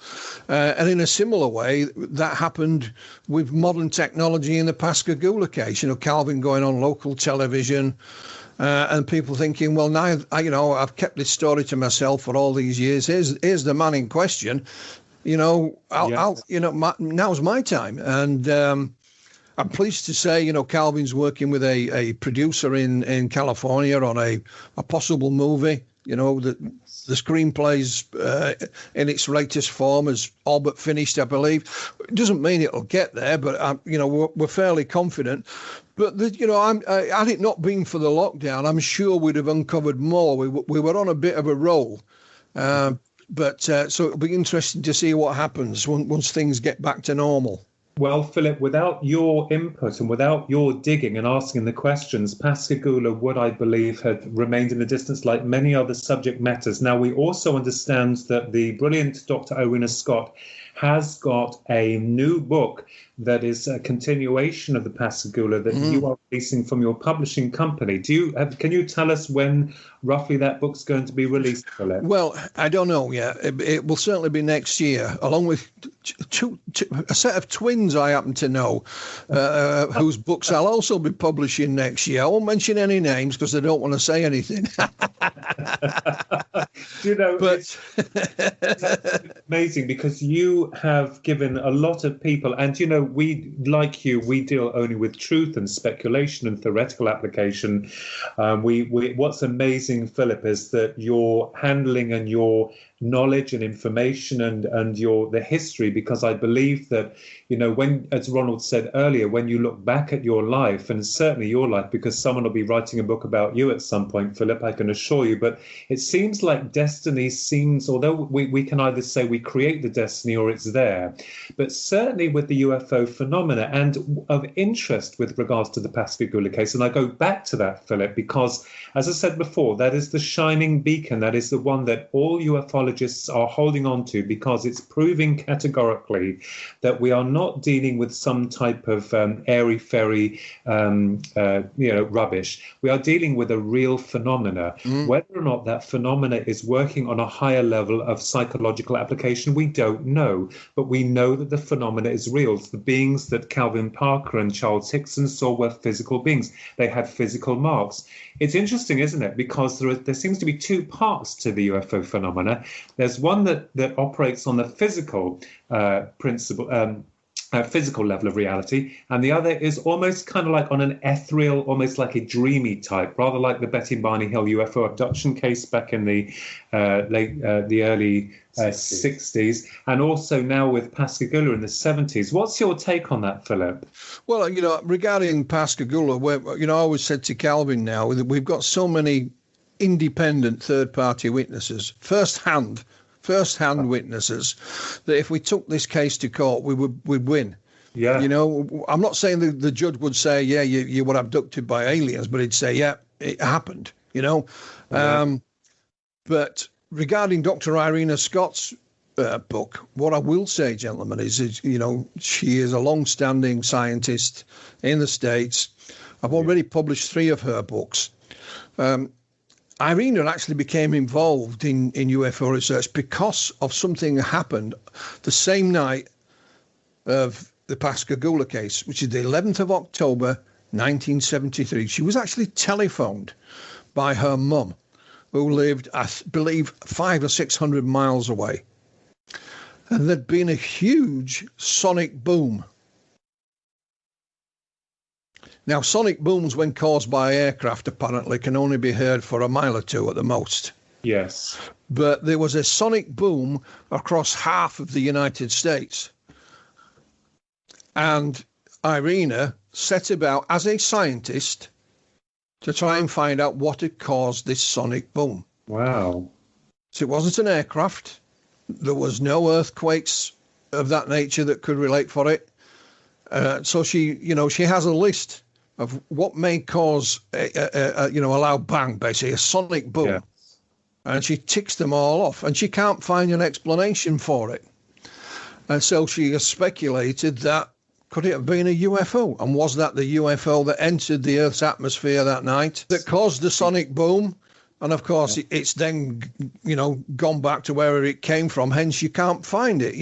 And in a similar way, that happened with modern technology in the Pascagoula case, Calvin going on local television and people thinking, well, now, I've kept this story to myself for all these years. Here's the man in question. Now's my time. And I'm pleased to say, Calvin's working with a producer in California on a possible movie. The screenplay's in its latest form is all but finished, I believe. It doesn't mean it'll get there, but we're fairly confident. But had it not been for the lockdown, I'm sure we'd have uncovered more. We were on a bit of a roll, but so it'll be interesting to see what happens once things get back to normal. Well, Philip, without your input and without your digging and asking the questions, Pascagoula would, I believe, have remained in the distance like many other subject matters. Now, we also understand that the brilliant Dr. Owena Scott has got a new book that is a continuation of the Pascagoula that you are releasing from your publishing company. Can you tell us when roughly that book's going to be released, Philip? Well, I don't know yet. It will certainly be next year, along with a set of twins I happen to know, whose books I'll also be publishing next year. I won't mention any names because I don't want to say anything. But it's amazing because you you have given a lot of people, and we, like you, we deal only with truth and speculation and theoretical application. What's amazing, Philip, is that your handling and your knowledge and information and the history, because I believe that when, as Ronald said earlier, when you look back at your life, and certainly your life, because someone will be writing a book about you at some point, Philip, I can assure you, but it seems like destiny seems, although we can either say we create the destiny or it's there, but certainly with the UFO phenomena, and of interest with regards to the Pascagoula case, and I go back to that, Philip, because as I said before, that is the shining beacon, that is the one that all ufologists are holding on to, because it's proving categorically that we are not dealing with some type of airy-fairy rubbish. We are dealing with a real phenomena. Whether or not that phenomena is working on a higher level of psychological application, we don't know, but we know that the phenomena is real. The beings that Calvin Parker and Charles Hickson saw were physical beings. They had physical marks. It's interesting, isn't it? Because there seems to be two parts to the UFO phenomena. There's one that operates on the physical principle, physical level of reality, and the other is almost kind of like on an ethereal, almost like a dreamy type, rather like the Betty Barney Hill UFO abduction case back in the early 60s, and also now with Pascagoula in the 70s. What's your take on that, Philip? Well, regarding Pascagoula, I always said to Calvin now that we've got so many independent third-party witnesses, first-hand witnesses, that if we took this case to court, we'd win. Yeah. I'm not saying the judge would say, yeah, you were abducted by aliens, but he'd say, yeah, it happened, Yeah. But regarding Dr. Irena Scott's book, what I will say, gentlemen, is she is a long-standing scientist in the States. I've already published 3 of her books. Irena actually became involved in UFO research because of something that happened the same night of the Pascagoula case, which is the 11th of October, 1973. She was actually telephoned by her mum, who lived, I believe, 500 or 600 miles away. And there'd been a huge sonic boom. Now, sonic booms, when caused by aircraft, apparently can only be heard for a mile or two at the most. Yes. But there was a sonic boom across half of the United States. And Irena set about, as a scientist, to try and find out what had caused this sonic boom. Wow. So it wasn't an aircraft. There was no earthquakes of that nature that could relate for it. So she has a list of what may cause a loud bang, basically, a sonic boom. Yeah. And she ticks them all off, and she can't find an explanation for it. And so she has speculated that could it have been a UFO? And was that the UFO that entered the Earth's atmosphere that night that caused the sonic boom? And of course, it's then, gone back to where it came from. Hence, you can't find it.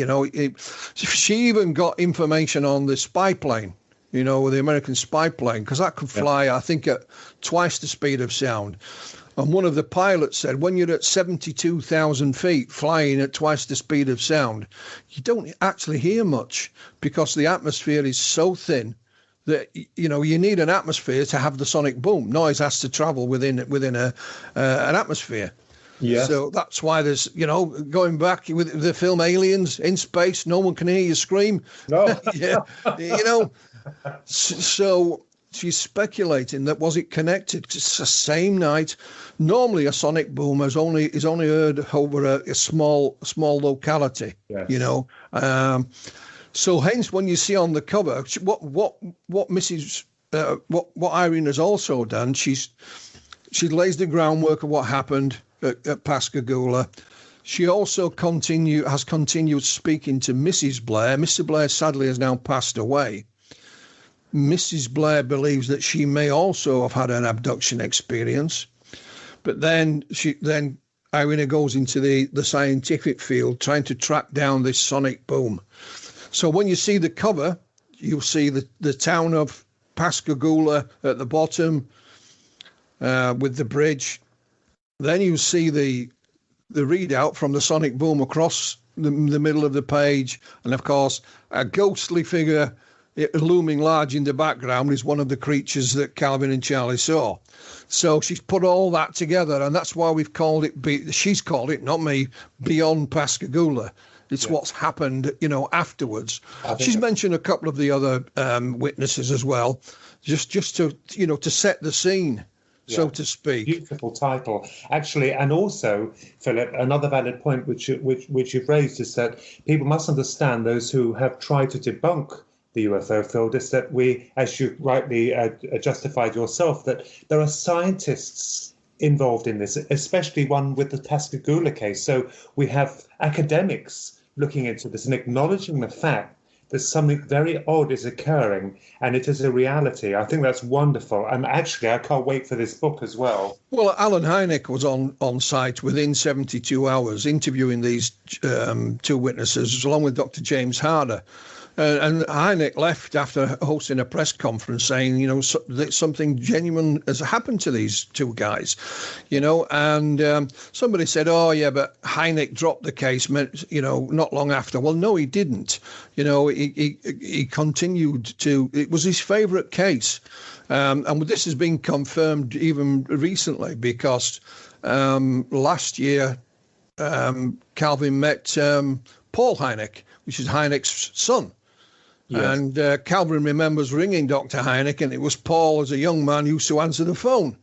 She even got information on the spy plane, the American spy plane, because that could fly, I think, at twice the speed of sound. And one of the pilots said, when you're at 72,000 feet flying at twice the speed of sound, you don't actually hear much because the atmosphere is so thin that, you need an atmosphere to have the sonic boom. Noise has to travel within an atmosphere. Yeah. So that's why there's, going back with the film Aliens in space, no one can hear you scream. No. Yeah. So she's speculating that was it connected? It's the same night. Normally, a sonic boom is only heard over a small locality. Yes. So hence, when you see on the cover, what Irene has also done, she lays the groundwork of what happened at Pascagoula. She also has continued speaking to Mrs. Blair. Mr. Blair sadly has now passed away. Mrs. Blair believes that she may also have had an abduction experience, but then Irina goes into the scientific field trying to track down this sonic boom. So when you see the cover, you'll see the town of Pascagoula at the bottom with the bridge. Then you see the readout from the sonic boom across the middle of the page. And of course, a ghostly figure looming large in the background is one of the creatures that Calvin and Charlie saw. So she's put all that together, and that's why we've called it, she's called it, not me, Beyond Pascagoula. It's what's happened, afterwards. She's mentioned a couple of the other witnesses as well, just to, to set the scene, so to speak. Beautiful title, actually. And also, Philip, another valid point which you've raised is that people must understand, those who have tried to debunk the UFO field, is that we, as you rightly justified yourself, that there are scientists involved in this, especially one with the Pascagoula case. So we have academics looking into this and acknowledging the fact that something very odd is occurring, and it is a reality. I think that's wonderful. And actually, I can't wait for this book as well. Well, Alan Hynek was on site within 72 hours interviewing these two witnesses, along with Dr. James Harder. And Hynek left after hosting a press conference saying, that something genuine has happened to these two guys, and somebody said, oh, yeah, but Hynek dropped the case, not long after. Well, no, he didn't. He continued to, it was his favorite case. And this has been confirmed even recently because last year, Calvin met Paul Hynek, which is Hynek's son. Yes. And Calvin remembers ringing Dr. Hynek, and it was Paul, as a young man, used to answer the phone.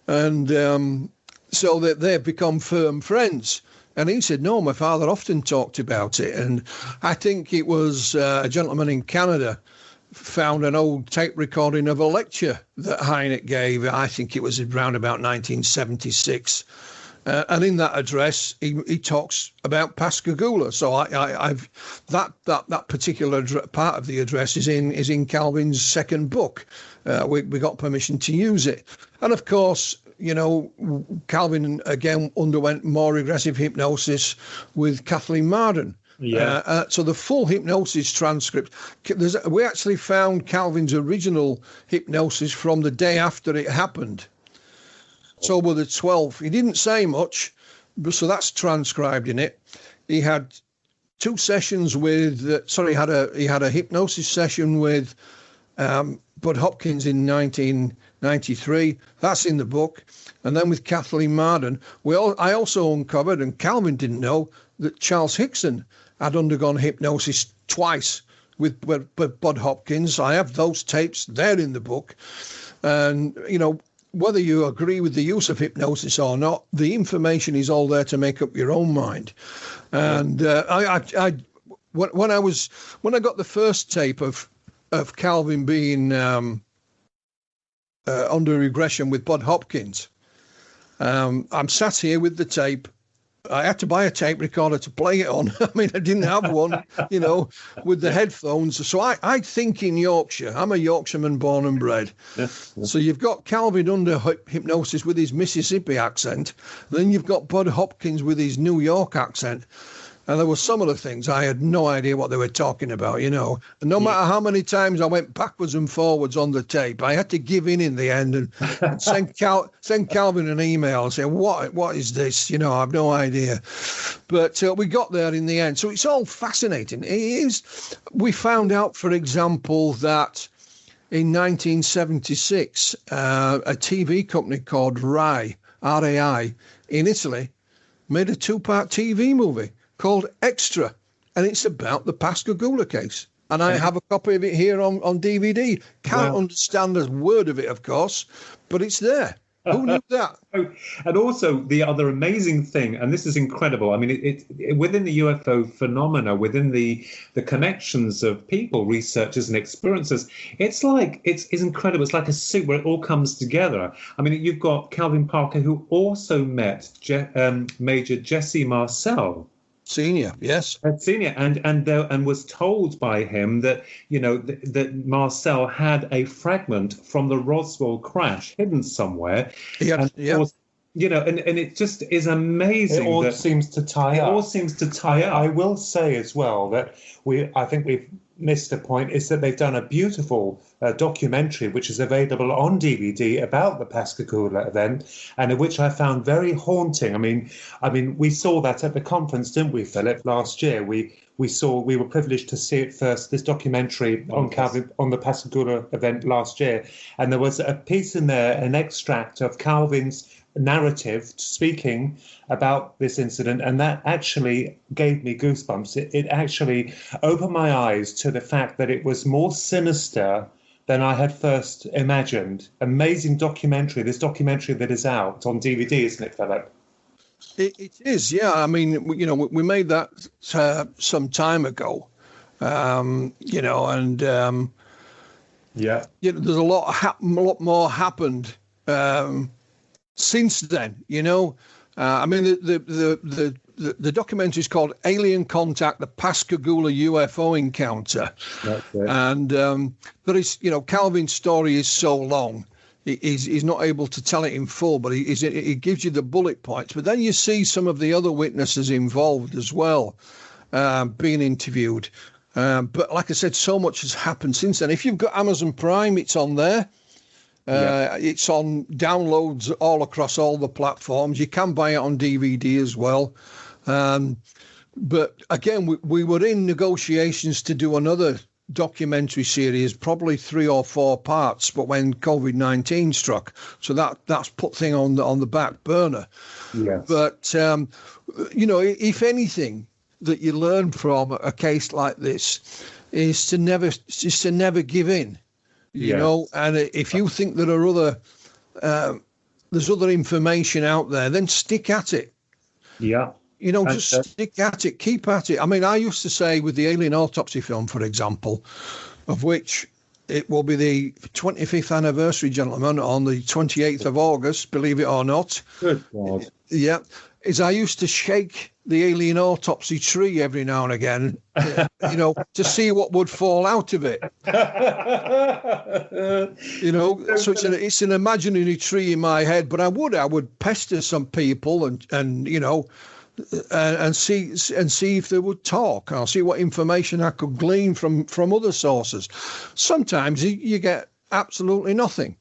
And so that they've become firm friends. And he said, no, my father often talked about it. And I think it was a gentleman in Canada found an old tape recording of a lecture that Hynek gave. I think it was around about 1976. And in that address, he talks about Pascagoula. So I've that particular part of the address is in Calvin's second book. We got permission to use it, and of course, Calvin again underwent more regressive hypnosis with Kathleen Marden. Yeah. So the full hypnosis transcript, we actually found Calvin's original hypnosis from the day after it happened. October the 12th. He didn't say much, so that's transcribed in it. He had two sessions with, he had a hypnosis session with Bud Hopkins in 1993. That's in the book. And then with Kathleen Marden, I also uncovered, and Calvin didn't know, that Charles Hickson had undergone hypnosis twice with Bud Hopkins. I have those tapes. They're in the book. And, whether you agree with the use of hypnosis or not, the information is all there to make up your own mind. And when I got the first tape of Calvin being under regression with Bud Hopkins, I'm sat here with the tape. I had to buy a tape recorder to play it on. I mean, I didn't have one, with the headphones. So I think in Yorkshire. I'm a Yorkshireman born and bred. So you've got Calvin under hypnosis with his Mississippi accent. Then you've got Bud Hopkins with his New York accent. And there were some of the things I had no idea what they were talking about, And no matter how many times I went backwards and forwards on the tape, I had to give in the end and send Calvin an email and say, what is this? I have no idea. But we got there in the end. So it's all fascinating. It is. We found out, for example, that in 1976, a TV company called RAI, R-A-I, in Italy, made a 2-part TV movie called Extra, and it's about the Pascagoula case. And I have a copy of it here on DVD. Can't understand a word of it, of course, but it's there. Who knew that? And also the other amazing thing, and this is incredible. I mean, it within the UFO phenomena, within the connections of people, researchers and experiencers, it's incredible. It's like a soup where it all comes together. I mean, you've got Calvin Parker, who also met Major Jesse Marcel. Senior, yes. Senior, and was told by him that that Marcel had a fragment from the Roswell crash hidden somewhere. Course, and it just is amazing. It all that seems to tie it up. all seems to tie up. I will say as well that I think we've missed a point, is that they've done a beautiful documentary which is available on DVD about the Pascagoula event, and which I found very haunting. I mean, we saw that at the conference, didn't we, Philip? Last year, we were privileged to see it first. This documentary on Calvin, on the Pascagoula event last year, and there was a piece in there, an extract of Calvin's narrative speaking about this incident, and that actually gave me goosebumps. It actually opened my eyes to the fact that it was more sinister than I had first imagined. Amazing documentary, this documentary that is out on DVD, isn't it, Philip? It is, yeah. I mean, we made that some time ago, and Yeah. there's a lot more happened since then. I mean, the documentary is called Alien Contact: The Pascagoula UFO Encounter. That's it. And there is, Calvin's story is so long, he's not able to tell it in full, but he gives you the bullet points. But then you see some of the other witnesses involved as well being interviewed. But like I said, so much has happened since then. If you've got Amazon Prime, it's on there. It's on downloads all across all the platforms. You can buy it on DVD as well. But again, we were in negotiations to do another documentary series, probably 3 or 4 parts, but when COVID-19 struck, so that's put thing on the back burner. Yes. But if anything that you learn from a case like this is to never give in. And if you think there are there's other information out there, then stick at it. Yeah. Just stick at it, keep at it. I mean, I used to say with the Alien Autopsy film, for example, of which it will be the 25th anniversary, gentlemen, on the 28th of August, believe it or not. Good God. Yeah. Is I used to shake the alien autopsy tree every now and again, to see what would fall out of it. So it's an imaginary tree in my head, but I would pester some people and see if they would talk. I'll see what information I could glean from other sources. Sometimes you get absolutely nothing.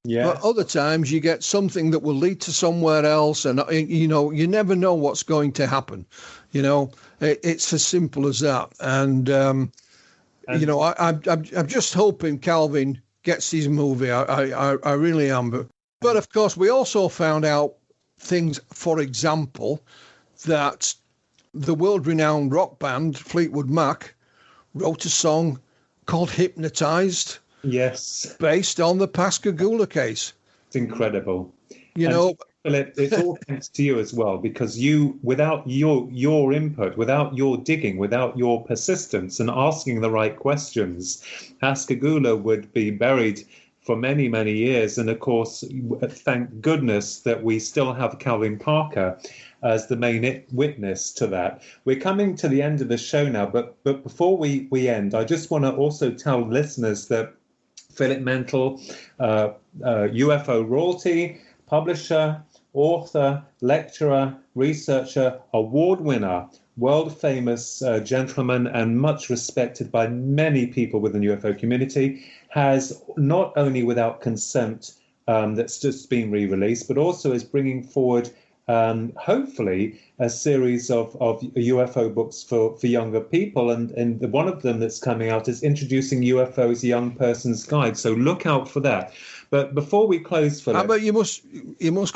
Yeah. But other times you get something that will lead to somewhere else, and you never know what's going to happen. It's as simple as that. And I'm just hoping Calvin gets his movie. I really am. But of course, we also found out things. For example, that the world-renowned rock band Fleetwood Mac wrote a song called "Hypnotized." Yes. Based on the Pascagoula case. It's incredible. Philip, it's all thanks to you as well, because without your input, without your digging, without your persistence and asking the right questions, Pascagoula would be buried for many, many years. And of course, thank goodness that we still have Calvin Parker as the main witness to that. We're coming to the end of the show now, but before we end, I just want to also tell listeners that Philip Mantle, UFO royalty, publisher, author, lecturer, researcher, award winner, world famous gentleman, and much respected by many people within the UFO community, has not only without consent that's just been re-released, but also is bringing forward hopefully a series of UFO books for younger people, and one of them that's coming out is Introducing UFOs, Young Person's Guide, so look out for that. But before we close, Philip, but you must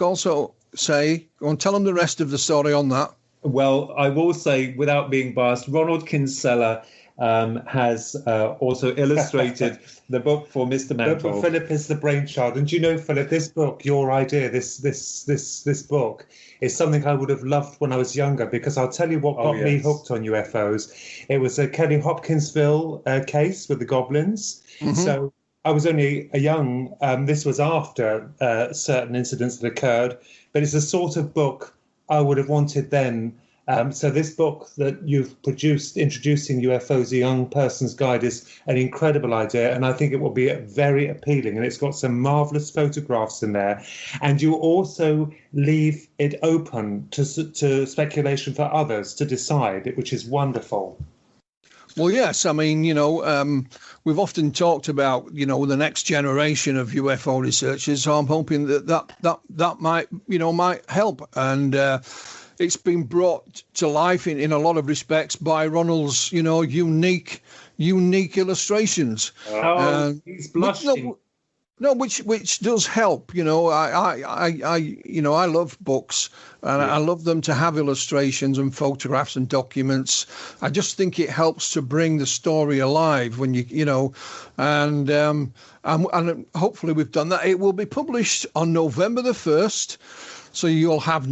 also say, go and tell them the rest of the story on that. Well, I will say, without being biased, Ronald Kinsella has also illustrated the book for Mr. Mantle. But Philip is the brainchild, and you know, Philip, this book, your idea, this book, is something I would have loved when I was younger, because I'll tell you what got me hooked on UFOs. It was a Kelly Hopkinsville case with the goblins. Mm-hmm. So I was only a young. This was after certain incidents that occurred, but it's a sort of book I would have wanted then So this book that you've produced, Introducing UFOs, A Young Person's Guide, is an incredible idea, and I think it will be very appealing. And it's got some marvelous photographs in there. And you also leave it open to speculation for others to decide, which is wonderful. Well, yes. I mean, we've often talked about, the next generation of UFO researchers. So I'm hoping that might help. And it's been brought to life in a lot of respects by Ronald's, unique illustrations. He's blushing. Which does help. I love books, and I love them to have illustrations and photographs and documents. I just think it helps to bring the story alive when and hopefully we've done that. It will be published on November the 1st. So you'll have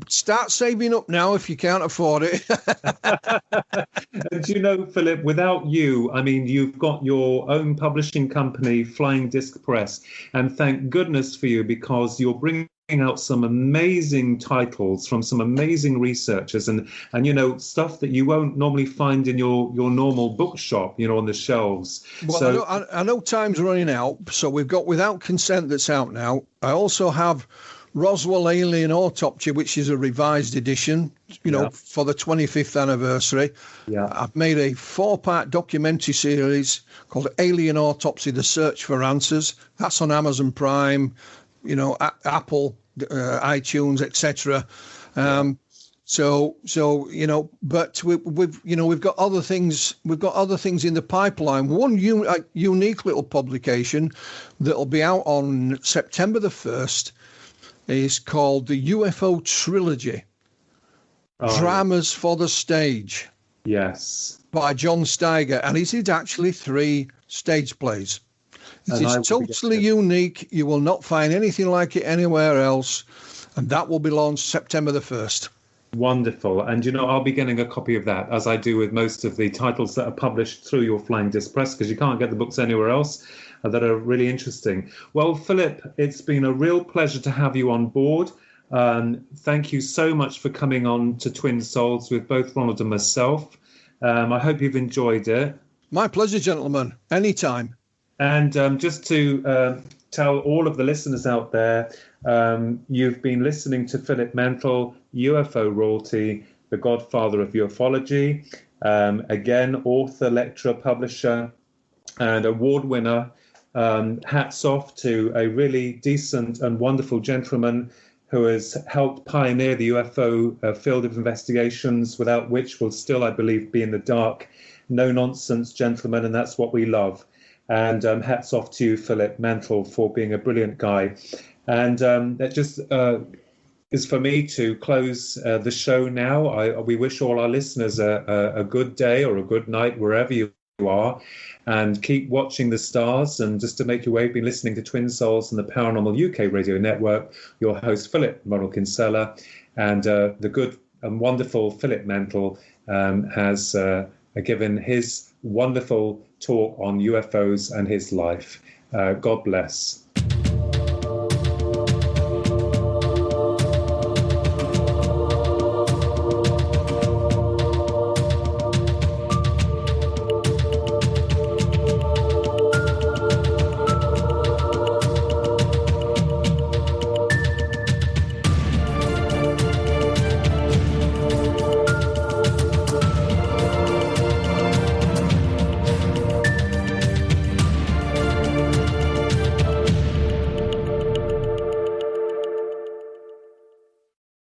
start saving up now if you can't afford it. And Philip, without you, I mean, you've got your own publishing company, Flying Disc Press, and thank goodness for you, because you're bringing out some amazing titles from some amazing researchers and stuff that you won't normally find in your normal bookshop, on the shelves. Well, so I know time's running out, so we've got Without Consent that's out now. I also have Roswell Alien Autopsy, which is a revised edition, for the 25th anniversary. Yeah. I've made a 4-part documentary series called Alien Autopsy, The Search for Answers. That's on Amazon Prime, Apple, iTunes, etc. But we've got other things. We've got other things in the pipeline. One unique little publication that'll be out on September the 1st is called the UFO Trilogy, Dramas for the Stage. Yes. By John Steiger, and it is actually 3 stage plays. It is totally unique. You will not find anything like it anywhere else, and that will be launched September the 1st. Wonderful. And, I'll be getting a copy of that, as I do with most of the titles that are published through your Flying Disc Press, because you can't get the books anywhere else that are really interesting. Well, Philip, it's been a real pleasure to have you on board. Thank you so much for coming on to Twin Souls with both Ronald and myself. I hope you've enjoyed it. My pleasure, gentlemen. Anytime. And just to tell all of the listeners out there, you've been listening to Philip Mantle, UFO royalty, the godfather of ufology. Again, author, lecturer, publisher, and award winner. Hats off to a really decent and wonderful gentleman who has helped pioneer the UFO field of investigations, without which we'll still, I believe, be in the dark. No nonsense gentleman, and that's what we love. And hats off to you, Philip Mantle, for being a brilliant guy. And that just is for me to close the show now. We wish all our listeners a good day or a good night, wherever you are. And keep watching the stars. And just to make your way, been listening to Twin Souls and the Paranormal UK Radio Network. Your host, Philip Mantle, and the good and wonderful Philip Mantle has given his wonderful talk on UFOs and his life. God bless.